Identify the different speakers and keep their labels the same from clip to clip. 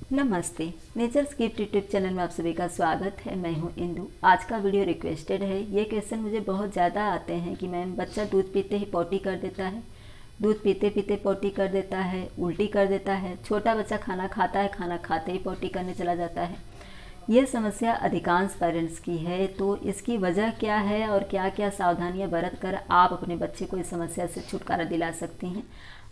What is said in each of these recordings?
Speaker 1: नमस्ते। Natures gift YouTube channel में आप सभी का स्वागत है। मैं हूं इंदु। आज का वीडियो रिक्वेस्टेड है। ये क्वेश्चन मुझे बहुत ज़्यादा आते हैं कि मैम बच्चा दूध पीते ही पॉटी कर देता है, दूध पीते पीते पॉटी कर देता है, उल्टी कर देता है, छोटा बच्चा खाना खाता है, खाना खाते ही पॉटी करने चला जाता है। ये समस्या अधिकांश पेरेंट्स की है। तो इसकी वजह क्या है और क्या क्या सावधानियां बरत कर आप अपने बच्चे को इस समस्या से छुटकारा दिला सकती हैं,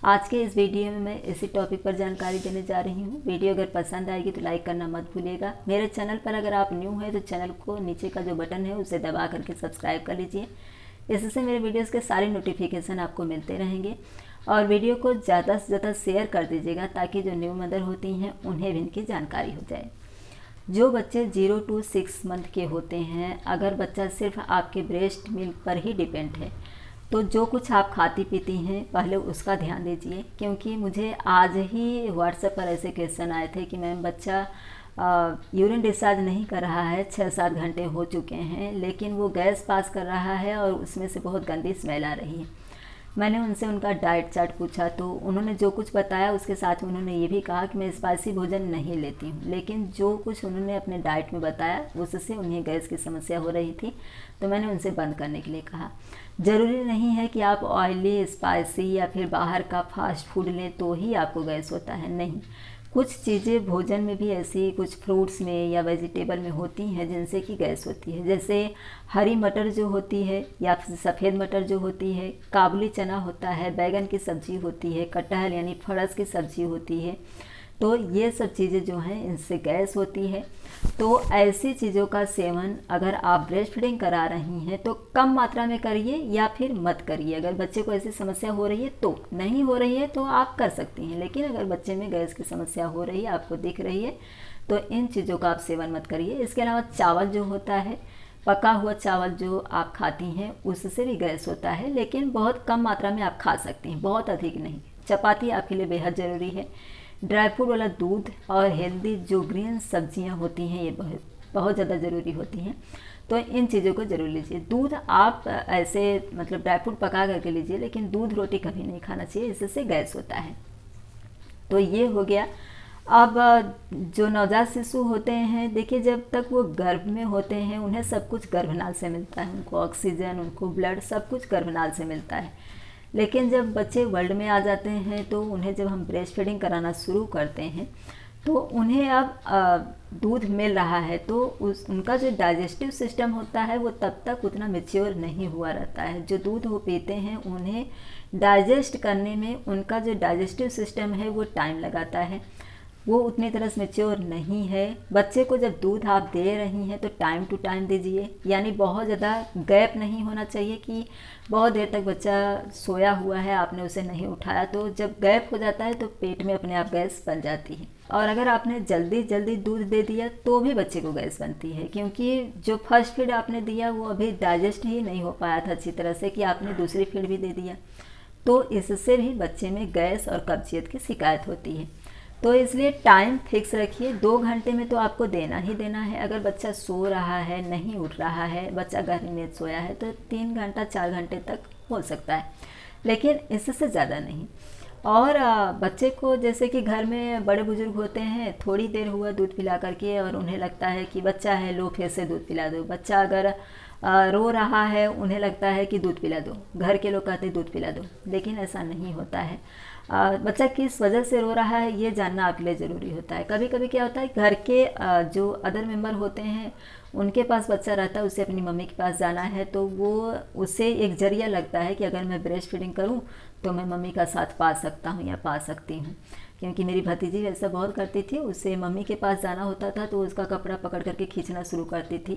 Speaker 1: आज के इस वीडियो में मैं इसी टॉपिक पर जानकारी देने जा रही हूँ। वीडियो अगर पसंद आएगी तो लाइक करना मत भूलिएगा। मेरे चैनल पर अगर आप न्यू हैं तो चैनल को नीचे का जो बटन है उसे दबा करके सब्सक्राइब कर लीजिए। इससे मेरे वीडियोस के सारे नोटिफिकेशन आपको मिलते रहेंगे। और वीडियो को ज़्यादा से ज़्यादा शेयर कर दीजिएगा ताकि जो न्यू मदर होती हैं उन्हें भी इनकी जानकारी हो जाए। जो बच्चे 0 to 6 मंथ के होते हैं, अगर बच्चा सिर्फ आपके ब्रेस्ट मिल्क पर ही डिपेंड है तो जो कुछ आप खाती पीती हैं पहले उसका ध्यान दीजिए। क्योंकि मुझे आज ही व्हाट्सएप पर ऐसे क्वेश्चन आए थे कि मैम बच्चा यूरिन डिस्चार्ज नहीं कर रहा है, 6-7 घंटे हो चुके हैं, लेकिन वो गैस पास कर रहा है और उसमें से बहुत गंदी स्मेल आ रही है। मैंने उनसे उनका डाइट चार्ट पूछा तो उन्होंने जो कुछ बताया उसके साथ में उन्होंने ये भी कहा कि मैं स्पाइसी भोजन नहीं लेती हूँ, लेकिन जो कुछ उन्होंने अपने डाइट में बताया उससे उन्हें गैस की समस्या हो रही थी। तो मैंने उनसे बंद करने के लिए कहा। ज़रूरी नहीं है कि आप ऑयली, स्पाइसी या फिर बाहर का फास्ट फूड लें तो ही आपको गैस होता है, नहीं। कुछ चीज़ें भोजन में भी ऐसी, कुछ फ्रूट्स में या वेजिटेबल में होती हैं जिनसे कि गैस होती है। जैसे हरी मटर जो होती है या फिर सफ़ेद मटर जो होती है, काबुली चना होता है, बैगन की सब्ज़ी होती है, कटहल यानी फरस की सब्ज़ी होती है। तो ये सब चीज़ें जो हैं इनसे गैस होती है। तो ऐसी चीज़ों का सेवन अगर आप ब्रेस्ट फीडिंग करा रही हैं तो कम मात्रा में करिए या फिर मत करिए। अगर बच्चे को ऐसी समस्या हो रही है तो, नहीं हो रही है तो आप कर सकती हैं, लेकिन अगर बच्चे में गैस की समस्या हो रही है, आपको दिख रही है, तो इन चीज़ों का आप सेवन मत करिए। इसके अलावा चावल जो होता है, पका हुआ चावल जो आप खाती हैं उससे भी गैस होता है, लेकिन बहुत कम मात्रा में आप खा सकती हैं, बहुत अधिक नहीं। चपाती आपके लिए बेहद ज़रूरी है। ड्राई फ्रूट वाला दूध और हेल्दी जो ग्रीन सब्जियां होती हैं ये बहुत बहुत ज़्यादा ज़रूरी होती हैं। तो इन चीज़ों को ज़रूर लीजिए। दूध आप ऐसे मतलब ड्राई फ्रूट पका करके लीजिए, लेकिन दूध रोटी कभी नहीं खाना चाहिए, इससे गैस होता है। तो ये हो गया। अब जो नवजात शिशु होते हैं, देखिए जब तक वो गर्भ में होते हैं उन्हें सब कुछ गर्भनाल से मिलता है, उनको ऑक्सीजन, उनको ब्लड, सब कुछ गर्भनाल से मिलता है। लेकिन जब बच्चे वर्ल्ड में आ जाते हैं तो उन्हें जब हम ब्रेस्ट फीडिंग कराना शुरू करते हैं तो उन्हें अब दूध मिल रहा है तो उनका जो डाइजेस्टिव सिस्टम होता है वो तब तक उतना मैच्योर नहीं हुआ रहता है। जो दूध वो पीते हैं उन्हें डाइजेस्ट करने में उनका जो डाइजेस्टिव सिस्टम है वो टाइम लगाता है, वो उतनी तरह से मैच्योर नहीं है। बच्चे को जब दूध आप दे रही हैं तो टाइम टू टाइम दीजिए, यानी बहुत ज़्यादा गैप नहीं होना चाहिए कि बहुत देर तक बच्चा सोया हुआ है, आपने उसे नहीं उठाया, तो जब गैप हो जाता है तो पेट में अपने आप गैस बन जाती है। और अगर आपने जल्दी जल्दी दूध दे दिया तो भी बच्चे को गैस बनती है, क्योंकि जो फर्स्ट फीड आपने दिया वो अभी डाइजेस्ट ही नहीं हो पाया था अच्छी तरह से कि आपने दूसरी फीड भी दे दिया, तो इससे भी बच्चे में गैस और कब्जियत की शिकायत होती है। तो इसलिए टाइम फिक्स रखिए, 2 घंटे में तो आपको देना ही देना है। अगर बच्चा सो रहा है, नहीं उठ रहा है, बच्चा गहरी नींद सोया है तो 3 घंटा 4 घंटे तक हो सकता है, लेकिन इससे ज़्यादा नहीं। और बच्चे को जैसे कि घर में बड़े बुजुर्ग होते हैं, थोड़ी देर हुआ दूध पिला करके और उन्हें लगता है कि बच्चा है, लो फिर से दूध पिला दो। बच्चा अगर रो रहा है, उन्हें लगता है कि दूध पिला दो, घर के लोग कहते हैं दूध पिला दो, लेकिन ऐसा नहीं होता है। बच्चा किस वजह से रो रहा है ये जानना आपके लिए ज़रूरी होता है। कभी कभी क्या होता है, घर के जो अदर मेंबर होते हैं उनके पास बच्चा रहता है, उसे अपनी मम्मी के पास जाना है, तो वो उसे एक जरिया लगता है कि अगर मैं ब्रेस्ट फीडिंग करूं तो मैं मम्मी का साथ पा सकता हूं या पा सकती हूं। क्योंकि मेरी भतीजी ऐसा बहुत करती थी, उसे मम्मी के पास जाना होता था तो उसका कपड़ा पकड़ करके खींचना शुरू करती थी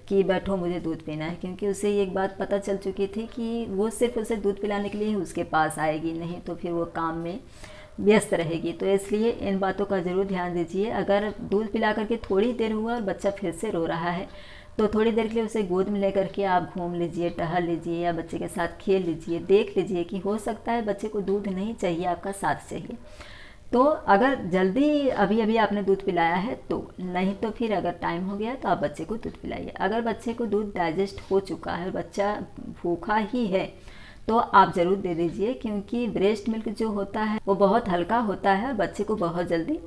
Speaker 1: कि बैठो मुझे दूध पीना है, क्योंकि उसे एक बात पता चल चुकी थी कि वो सिर्फ उसे दूध पिलाने के लिए ही उसके पास आएगी, नहीं तो फिर वो काम में व्यस्त रहेगी। तो इसलिए इन बातों का ज़रूर ध्यान दीजिए। अगर दूध पिला करके थोड़ी देर हुआ और बच्चा फिर से रो रहा है तो थोड़ी देर के लिए उसे गोद में लेकर के आप घूम लीजिए, टहल लीजिए या बच्चे के साथ खेल लीजिए। देख लीजिए कि हो सकता है बच्चे को दूध नहीं चाहिए, आपका साथ चाहिए। तो अगर जल्दी अभी अभी आपने दूध पिलाया है तो, नहीं तो फिर अगर टाइम हो गया तो आप बच्चे को दूध पिलाइए। अगर बच्चे को दूध डाइजेस्ट हो चुका है, बच्चा भूखा ही है, तो आप ज़रूर दे दीजिए, क्योंकि ब्रेस्ट मिल्क जो होता है वो बहुत हल्का होता है, बच्चे को बहुत जल्दी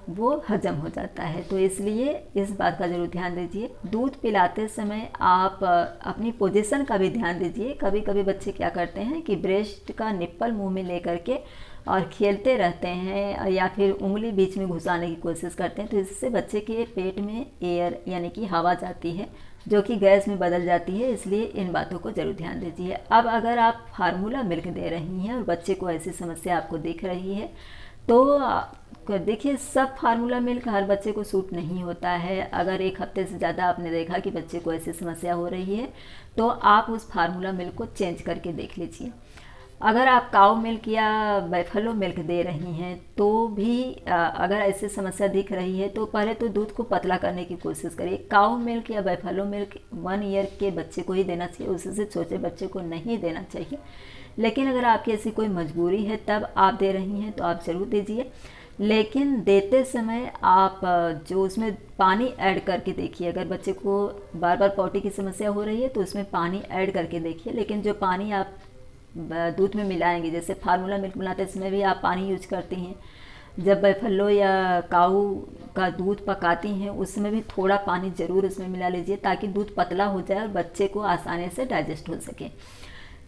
Speaker 1: वो हजम हो जाता है। तो इसलिए इस बात का ज़रूर ध्यान दीजिए। दूध पिलाते समय आप अपनी पोजीशन का भी ध्यान दीजिए। कभी कभी बच्चे क्या करते हैं कि ब्रेस्ट का निप्पल मुंह में लेकर के और खेलते रहते हैं या फिर उंगली बीच में घुसाने की कोशिश करते हैं, तो इससे बच्चे के पेट में एयर यानी कि हवा जाती है जो कि गैस में बदल जाती है। इसलिए इन बातों को ज़रूर ध्यान दीजिए। अब अगर आप फार्मूला मिल्क दे रही हैं और बच्चे को ऐसी समस्या आपको दिख रही है, तो देखिए, सब फार्मूला मिल्क हर बच्चे को सूट नहीं होता है। अगर एक हफ्ते से ज़्यादा आपने देखा कि बच्चे को ऐसी समस्या हो रही है, तो आप उस फार्मूला मिल्क को चेंज करके देख लीजिए। अगर आप काऊ मिल्क या बैफलो मिल्क दे रही हैं तो भी अगर ऐसी समस्या दिख रही है तो पहले तो दूध को पतला करने की कोशिश करिए। काऊ मिल्क या बैफलो मिल्क 1 ईयर के बच्चे को ही देना चाहिए, उससे छोटे बच्चे को नहीं देना चाहिए। लेकिन अगर आपकी ऐसी कोई मजबूरी है तब आप दे रही हैं तो आप ज़रूर दीजिए। लेकिन देते समय आप जो उसमें पानी ऐड करके देखिए। अगर बच्चे को बार बार पॉटी की समस्या हो रही है तो उसमें पानी ऐड करके देखिए। लेकिन जो पानी आप दूध में मिलाएंगे, जैसे फार्मूला मिल्क बनाते समय भी आप पानी यूज करती हैं, जब बैफलो या काऊ का दूध पकाती हैं उस समय भी थोड़ा पानी ज़रूर उसमें मिला लीजिए ताकि दूध पतला हो जाए और बच्चे को आसानी से डाइजेस्ट हो सके।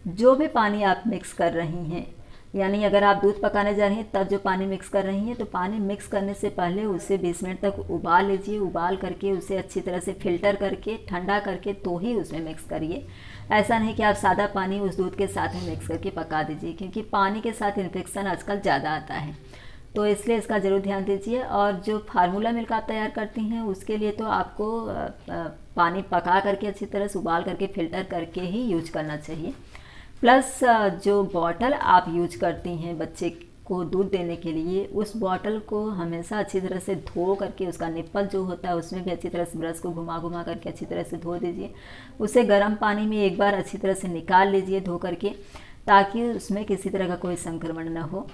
Speaker 1: जो भी पानी आप मिक्स कर रही हैं, यानी अगर आप दूध पकाने जा रही हैं तब जो पानी मिक्स कर रही हैं, तो पानी मिक्स करने से पहले उसे 20 मिनट तक उबाल लीजिए। उबाल करके उसे अच्छी तरह से फिल्टर करके ठंडा करके तो ही उसमें मिक्स करिए। ऐसा नहीं कि आप सादा पानी उस दूध के साथ में मिक्स करके पका दीजिए, क्योंकि पानी के साथ इन्फेक्शन आजकल ज़्यादा आता है। तो इसलिए इसका ज़रूर ध्यान दीजिए। और जो फार्मूला मिल्क आप तैयार करती हैं उसके लिए तो आपको पानी पका करके अच्छी तरह से उबाल करके फ़िल्टर करके ही यूज करना चाहिए। प्लस जो बॉटल आप यूज करती हैं बच्चे को दूध देने के लिए, उस बॉटल को हमेशा अच्छी तरह से धो करके उसका निप्पल जो होता है उसमें भी अच्छी तरह से ब्रश को घुमा घुमा करके अच्छी तरह से धो दीजिए। उसे गर्म पानी में एक बार अच्छी तरह से निकाल लीजिए धो करके, ताकि उसमें किसी तरह का कोई संक्रमण न हो।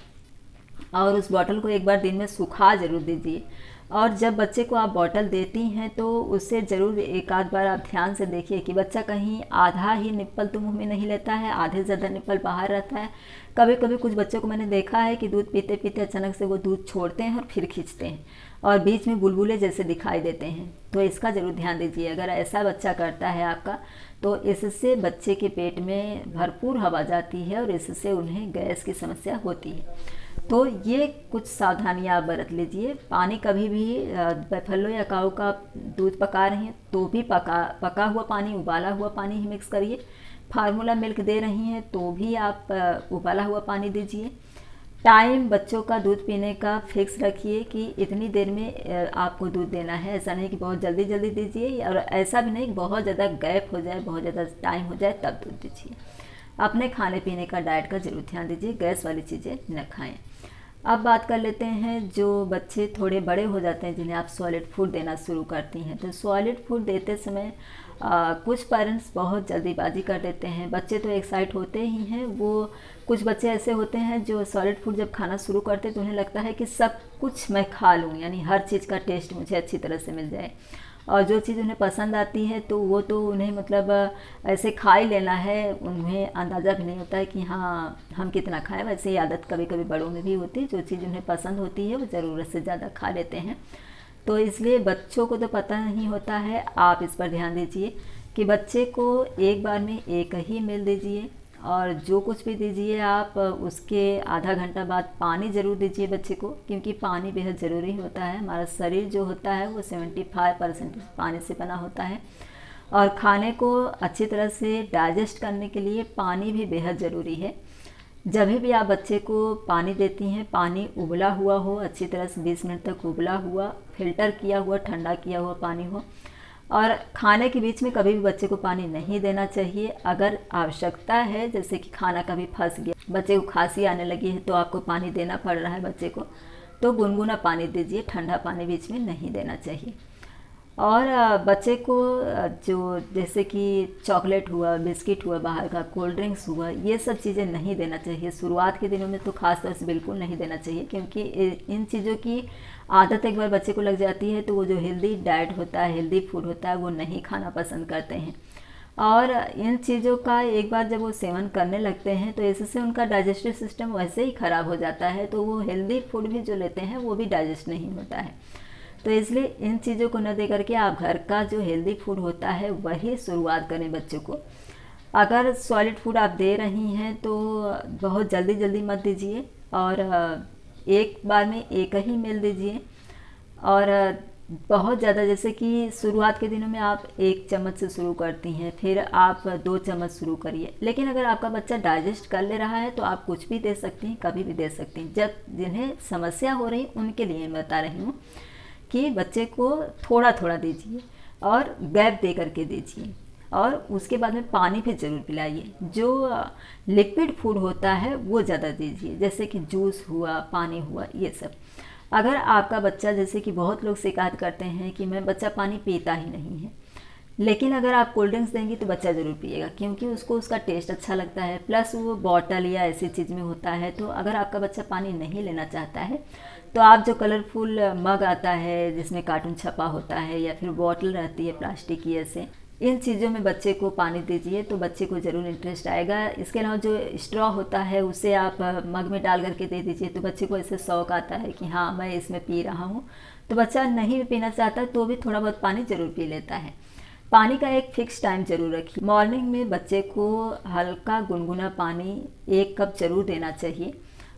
Speaker 1: और उस बॉटल को एक बार दिन में सुखा ज़रूर दीजिए। और जब बच्चे को आप बॉटल देती हैं तो उससे ज़रूर एक आध बार आप ध्यान से देखिए कि बच्चा कहीं आधा ही निप्पल तो मुंह में नहीं लेता है, आधे ज़्यादा निप्पल बाहर रहता है। कभी कभी कुछ बच्चों को मैंने देखा है कि दूध पीते पीते अचानक से वो दूध छोड़ते हैं और फिर खींचते हैं और बीच में बुलबुले जैसे दिखाई देते हैं। तो इसका ज़रूर ध्यान दीजिए। अगर ऐसा बच्चा करता है आपका, तो इससे बच्चे के पेट में भरपूर हवा जाती है और इससे उन्हें गैस की समस्या होती है। तो ये कुछ सावधानियां आप बरत लीजिए। पानी कभी भी बैफलो या काऊ का दूध पका रही हैं तो भी पका हुआ पानी, उबाला हुआ पानी ही मिक्स करिए। फार्मूला मिल्क दे रही हैं तो भी आप उबाला हुआ पानी दीजिए। टाइम बच्चों का दूध पीने का फिक्स रखिए कि इतनी देर में आपको दूध देना है। ऐसा नहीं कि बहुत जल्दी जल्दी दीजिए, और ऐसा भी नहीं कि बहुत ज़्यादा गैप हो जाए, बहुत ज़्यादा टाइम हो जाए तब दूध दीजिए। अपने खाने पीने का डाइट का जरूर ध्यान दीजिए, गैस वाली चीज़ें न खाएं। अब बात कर लेते हैं जो बच्चे थोड़े बड़े हो जाते हैं जिन्हें आप सॉलिड फूड देना शुरू करती हैं। तो सॉलिड फूड देते समय कुछ पेरेंट्स बहुत जल्दीबाजी कर देते हैं। बच्चे तो एक्साइट होते ही हैं, वो कुछ बच्चे ऐसे होते हैं जो सॉलिड फूड जब खाना शुरू करते हैं तो उन्हें लगता है कि सब कुछ मैं खा लूँ, यानी हर चीज़ का टेस्ट मुझे अच्छी तरह से मिल जाए, और जो चीज़ उन्हें पसंद आती है तो वो तो उन्हें मतलब ऐसे खा ही लेना है। उन्हें अंदाज़ा भी नहीं होता है कि हाँ हम कितना खाएं। वैसे ही आदत कभी कभी बड़ों में भी होती है, जो चीज़ उन्हें पसंद होती है वो ज़रूरत से ज़्यादा खा लेते हैं। तो इसलिए बच्चों को तो पता नहीं होता है। आप इस पर ध्यान दीजिए कि बच्चे को एक बार में एक ही मील दीजिए, और जो कुछ भी दीजिए आप उसके आधा घंटा बाद पानी ज़रूर दीजिए बच्चे को, क्योंकि पानी बेहद ज़रूरी होता है। हमारा शरीर जो होता है वो 75% पानी से बना होता है, और खाने को अच्छी तरह से डाइजेस्ट करने के लिए पानी भी बेहद ज़रूरी है। जब भी आप बच्चे को पानी देती हैं, पानी उबला हुआ हो, अच्छी तरह से 20 मिनट तक उबला हुआ, फिल्टर किया हुआ, ठंडा किया हुआ पानी हो। और खाने के बीच में कभी भी बच्चे को पानी नहीं देना चाहिए। अगर आवश्यकता है, जैसे कि खाना कभी फंस गया, बच्चे को खांसी आने लगी है तो आपको पानी देना पड़ रहा है बच्चे को, तो गुनगुना पानी दीजिए, ठंडा पानी बीच में नहीं देना चाहिए। और बच्चे को जो जैसे कि चॉकलेट हुआ, बिस्किट हुआ, बाहर का कोल्ड ड्रिंक्स हुआ, ये सब चीज़ें नहीं देना चाहिए। शुरुआत के दिनों में तो खास तौर से बिल्कुल नहीं देना चाहिए, क्योंकि इन चीज़ों की आदत एक बार बच्चे को लग जाती है तो वो जो हेल्दी डाइट होता है, हेल्दी फूड होता है, वो नहीं खाना पसंद करते हैं। और इन चीज़ों का एक बार जब वो सेवन करने लगते हैं तो इससे उनका डाइजेस्टिव सिस्टम वैसे ही ख़राब हो जाता है, तो वो हेल्दी फूड भी जो लेते हैं वो भी डाइजेस्ट नहीं होता है। तो इसलिए इन चीज़ों को न दे करके आप घर का जो हेल्दी फूड होता है वही शुरुआत करें बच्चों को। अगर सॉलिड फूड आप दे रही हैं तो बहुत जल्दी जल्दी मत दीजिए, और एक बार में एक ही मील दीजिए। और बहुत ज़्यादा, जैसे कि शुरुआत के दिनों में आप 1 चम्मच से शुरू करती हैं, फिर आप 2 चम्मच शुरू करिए। लेकिन अगर आपका बच्चा डाइजेस्ट कर ले रहा है तो आप कुछ भी दे सकती हैं, कभी भी दे सकती हैं। जब जिन्हें समस्या हो रही उनके लिए मैं बता रही हूँ कि बच्चे को थोड़ा थोड़ा दीजिए और गैप दे करके दीजिए, और उसके बाद में पानी भी ज़रूर पिलाइए। जो लिक्विड फूड होता है वो ज़्यादा दीजिए, जैसे कि जूस हुआ, पानी हुआ, ये सब। अगर आपका बच्चा, जैसे कि बहुत लोग शिकायत करते हैं कि मैं बच्चा पानी पीता ही नहीं है, लेकिन अगर आप कोल्ड ड्रिंक्स देंगी तो बच्चा ज़रूर पिएगा, क्योंकि उसको उसका टेस्ट अच्छा लगता है, प्लस वो बॉटल या ऐसी चीज़ में होता है। तो अगर आपका बच्चा पानी नहीं लेना चाहता है तो आप जो कलरफुल मग आता है जिसमें कार्टून छपा होता है, या फिर बॉटल रहती है प्लास्टिक की, ऐसे इन चीज़ों में बच्चे को पानी दीजिए तो बच्चे को ज़रूर इंटरेस्ट आएगा। इसके अलावा जो स्ट्रॉ होता है उसे आप मग में डाल करके दे दीजिए, तो बच्चे को ऐसे शौक आता है कि हाँ मैं इसमें पी रहा हूँ। तो बच्चा नहीं भी पीना चाहता तो भी थोड़ा बहुत पानी ज़रूर पी लेता है। पानी का एक फिक्स टाइम ज़रूर रखिए। मॉर्निंग में बच्चे को हल्का गुनगुना पानी 1 कप ज़रूर देना चाहिए,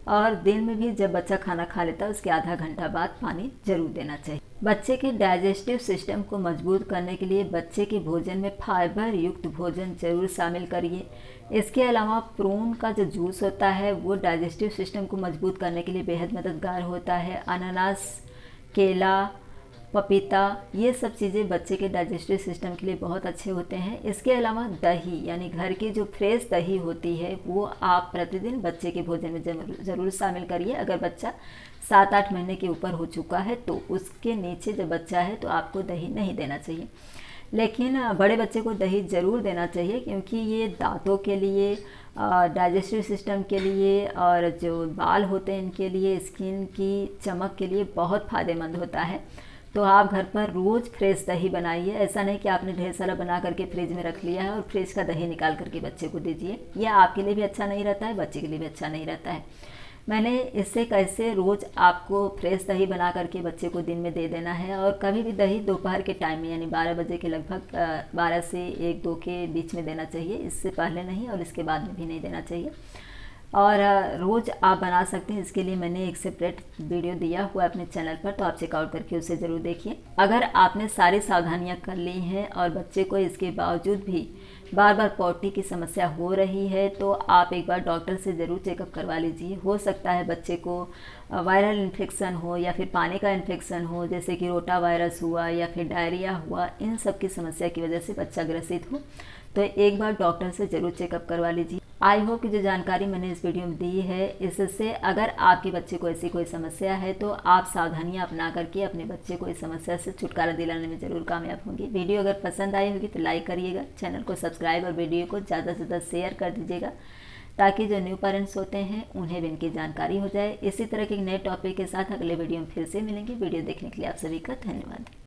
Speaker 1: और दिन में भी जब बच्चा खाना खा लेता है उसके आधा घंटा बाद पानी ज़रूर देना चाहिए। बच्चे के डाइजेस्टिव सिस्टम को मजबूत करने के लिए बच्चे के भोजन में फाइबर युक्त भोजन जरूर शामिल करिए। इसके अलावा प्रून का जो जूस होता है वो डाइजेस्टिव सिस्टम को मजबूत करने के लिए बेहद मददगार होता है। अनानास, केला, पपीता, ये सब चीज़ें बच्चे के डाइजेस्टिव सिस्टम के लिए बहुत अच्छे होते हैं। इसके अलावा दही, यानी घर की जो फ्रेश दही होती है वो आप प्रतिदिन बच्चे के भोजन में ज़रूर शामिल करिए। अगर बच्चा 7-8 महीने के ऊपर हो चुका है तो उसके नीचे जब बच्चा है तो आपको दही नहीं देना चाहिए, लेकिन बड़े बच्चे को दही ज़रूर देना चाहिए, क्योंकि ये दांतों के लिए, डाइजेस्टिव सिस्टम के लिए, और जो बाल होते हैं इनके लिए, स्किन की चमक के लिए बहुत फ़ायदेमंद होता है। तो आप घर पर रोज़ फ्रेश दही बनाइए। ऐसा नहीं कि आपने ढेर सारा बना करके फ्रिज में रख लिया है और फ्रिज का दही निकाल करके बच्चे को दीजिए। यह आपके लिए भी अच्छा नहीं रहता है, बच्चे के लिए भी अच्छा नहीं रहता है। मैंने इससे कैसे रोज़ आपको फ्रेश दही बना करके बच्चे को दिन में दे देना है, और कभी भी दही दोपहर के टाइम में, यानी 12 बजे के लगभग 12 से 1-2 के बीच में देना चाहिए। इससे पहले नहीं और इसके बाद में भी नहीं देना चाहिए। और रोज़ आप बना सकते हैं, इसके लिए मैंने एक सेपरेट वीडियो दिया हुआ है अपने चैनल पर, तो आप चेकआउट करके उसे ज़रूर देखिए। अगर आपने सारी सावधानियां कर ली हैं और बच्चे को इसके बावजूद भी बार बार पॉटी की समस्या हो रही है तो आप एक बार डॉक्टर से ज़रूर चेकअप करवा लीजिए। हो सकता है बच्चे को वायरल इन्फेक्शन हो या फिर पानी का इन्फेक्शन हो, जैसे कि रोटा वायरस हुआ या फिर डायरिया हुआ। इन सब की समस्या की वजह से बच्चा ग्रसित हो तो एक बार डॉक्टर से ज़रूर चेकअप करवा लीजिए। आई होप कि जो जानकारी मैंने इस वीडियो में दी है, इससे अगर आपके बच्चे को ऐसी कोई समस्या है तो आप सावधानियां अपना करके अपने बच्चे को इस समस्या से छुटकारा दिलाने में ज़रूर कामयाब होंगे। वीडियो अगर पसंद आई होगी तो लाइक करिएगा, चैनल को सब्सक्राइब और वीडियो को ज़्यादा से ज़्यादा शेयर कर दीजिएगा, ताकि जो न्यू पेरेंट्स होते हैं उन्हें भी इनकी जानकारी हो जाए। इसी तरह के नए टॉपिक के साथ अगले वीडियो में फिर से मिलेंगे। वीडियो देखने के लिए आप सभी का धन्यवाद।